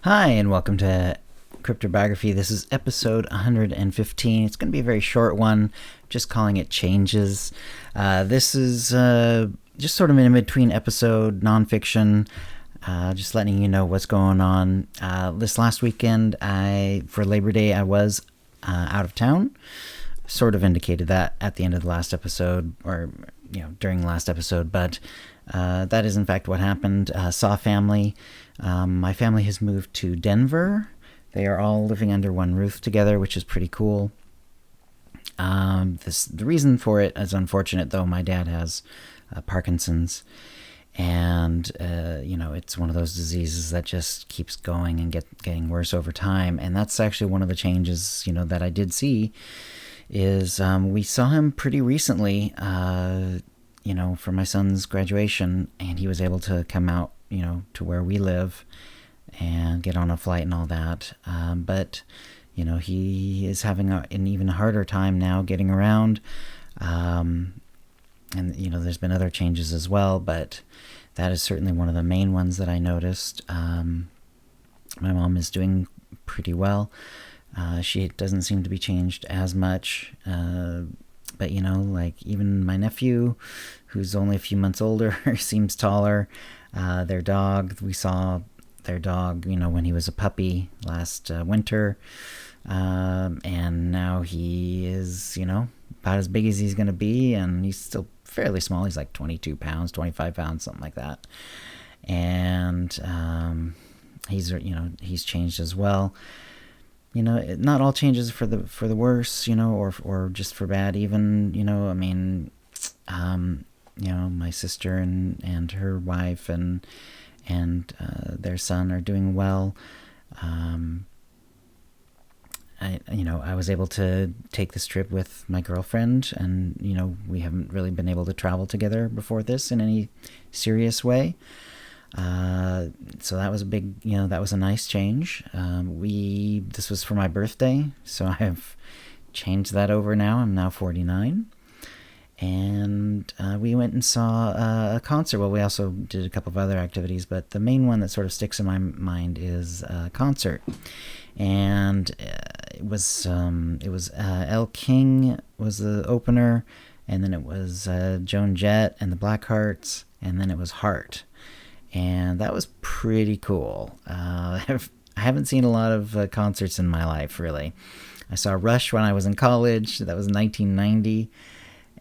Hi, and welcome to CryptoBiography. This is episode 115. It's going to be a very short one, just calling it Changes. This is just sort of an in-between episode, nonfiction, just letting you know what's going on. This last weekend, for Labor Day, I was out of town. Sort of indicated that at the end of the last episode, or during the last episode, but that is in fact what happened. Saw family. My family has moved to Denver. They are all living under one roof together, which is pretty cool. The reason for it is unfortunate, though. My dad has Parkinson's, and it's one of those diseases that just keeps going and getting worse over time. And that's actually one of the changes, that I did see. Is we saw him pretty recently, for my son's graduation, and he was able to come out, to where we live and get on a flight and all that. But he is having an even harder time now getting around. And, there's been other changes as well, but that is certainly one of the main ones that I noticed. My mom is doing pretty well. She doesn't seem to be changed as much. But, even my nephew, who's only a few months older, seems taller. Their dog, we saw their dog, when he was a puppy last winter. And now he is, about as big as he's going to be. And he's still fairly small. He's like 22 pounds, 25 pounds, something like that. And he's changed as well. Not all changes for the worse, or just for bad even, my sister and her wife and their son are doing well. I was able to take this trip with my girlfriend, and, we haven't really been able to travel together before this in any serious way. So that was that was a nice change. This was for my birthday, so I've changed that over now. I'm now 49. And we went and saw a concert. Well, we also did a couple of other activities, but the main one that sort of sticks in my mind is a concert. And it was Elle King was the opener, and then it was Joan Jett and the Blackhearts, and then it was Heart. And that was pretty cool. I haven't seen a lot of concerts in my life, really. I saw Rush when I was in college. That was 1990.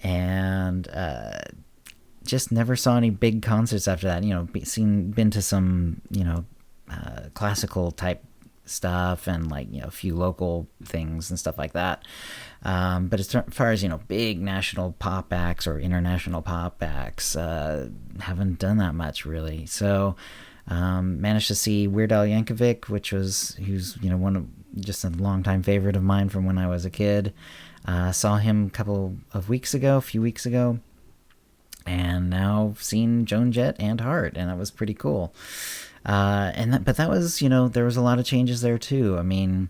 And just never saw any big concerts after that. Been to some, classical type stuff and a few local things and stuff like that. But as far as, big national pop acts or international pop acts, haven't done that much really. So, managed to see Weird Al Yankovic, who's just a longtime favorite of mine from when I was a kid. Saw him a few weeks ago, and now seen Joan Jett and Heart, and that was pretty cool. But that was, there was a lot of changes there too. I mean,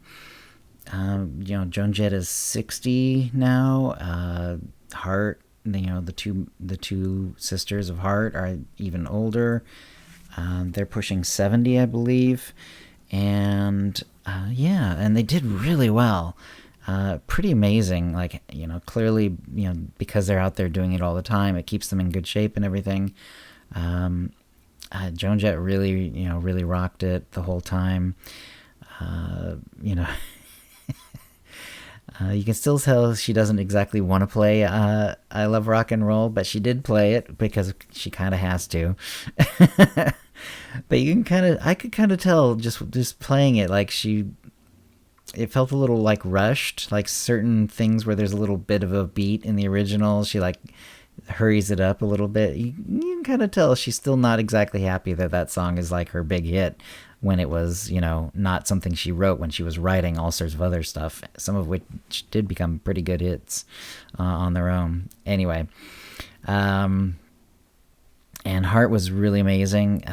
Joan Jett is 60 now. Heart, the two sisters of Heart are even older. They're pushing 70, I believe. And, and they did really well. Pretty amazing. Clearly, because they're out there doing it all the time, it keeps them in good shape and everything. Joan Jett really rocked it the whole time. You can still tell she doesn't exactly want to play I Love Rock and Roll, but she did play it because she kind of has to. But I could kind of tell just playing it, it felt a little rushed, certain things where there's a little bit of a beat in the original. She hurries it up a little bit. You can kind of tell she's still not exactly happy that song is her big hit, when it was, not something she wrote when she was writing all sorts of other stuff, some of which did become pretty good hits on their own. Anyway, and Heart was really amazing.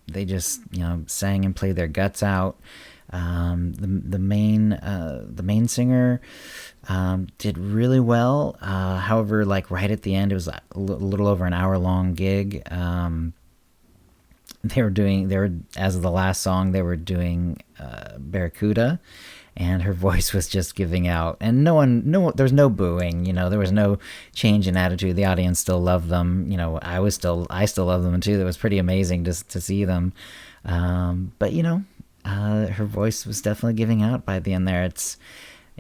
They just, sang and played their guts out. The main singer did really well. However, right at the end, it was a little over an hour long gig. they were as of the last song they were doing Barracuda, and her voice was just giving out, and there was no booing, there was no change in attitude. The audience still loved them. I still love them too. That was pretty amazing to see them. But her voice was definitely giving out by the end there.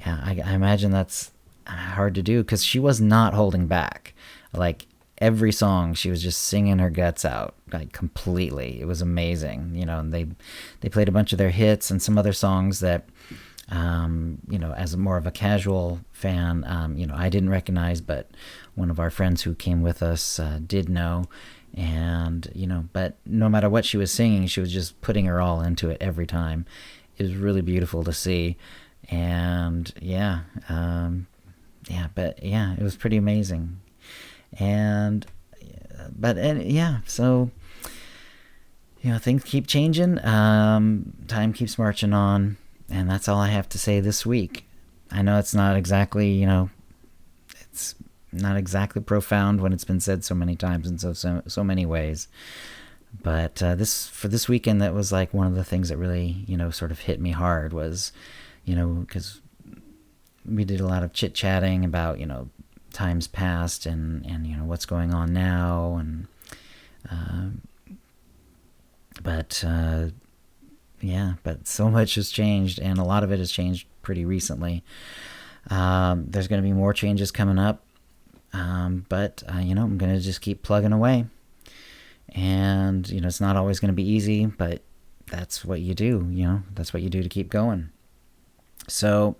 I imagine that's hard to do because she was not holding back. Like every song, she was just singing her guts out, like completely. It was amazing, and they played a bunch of their hits and some other songs that, as more of a casual fan, I didn't recognize, but one of our friends who came with us did know. And, but no matter what she was singing, she was just putting her all into it every time. It was really beautiful to see. And it was pretty amazing. So things keep changing. Time keeps marching on, and that's all I have to say this week. I know it's not exactly, it's not exactly profound when it's been said so many times in so many ways. But for this weekend, that was like one of the things that really, sort of hit me hard was, because we did a lot of chit-chatting about, times past and what's going on now. And but so much has changed, and a lot of it has changed pretty recently. There's going to be more changes coming up. But I'm going to just keep plugging away. And, it's not always going to be easy, but that's what you do, that's what you do to keep going. So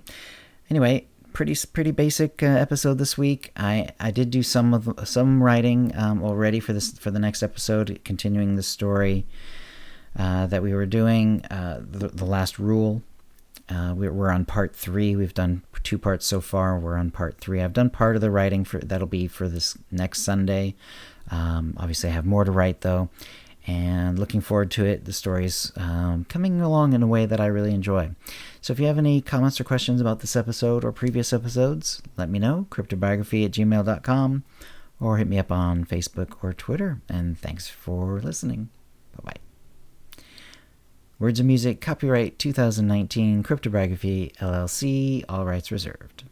anyway, pretty basic episode this week. I did do some writing already for the next episode, continuing the story that we were doing, the last rule. We're on part 3. We've done 2 parts so far. We're on part 3. I've done part of the writing that'll be for this next Sunday. Obviously, I have more to write though, and looking forward to it. The story's coming along in a way that I really enjoy. So if you have any comments or questions about this episode or previous episodes, let me know. CryptoBiography@gmail.com, or hit me up on Facebook or Twitter. And thanks for listening. Bye-bye. Words and music, copyright 2019, CryptoBiography, LLC, all rights reserved.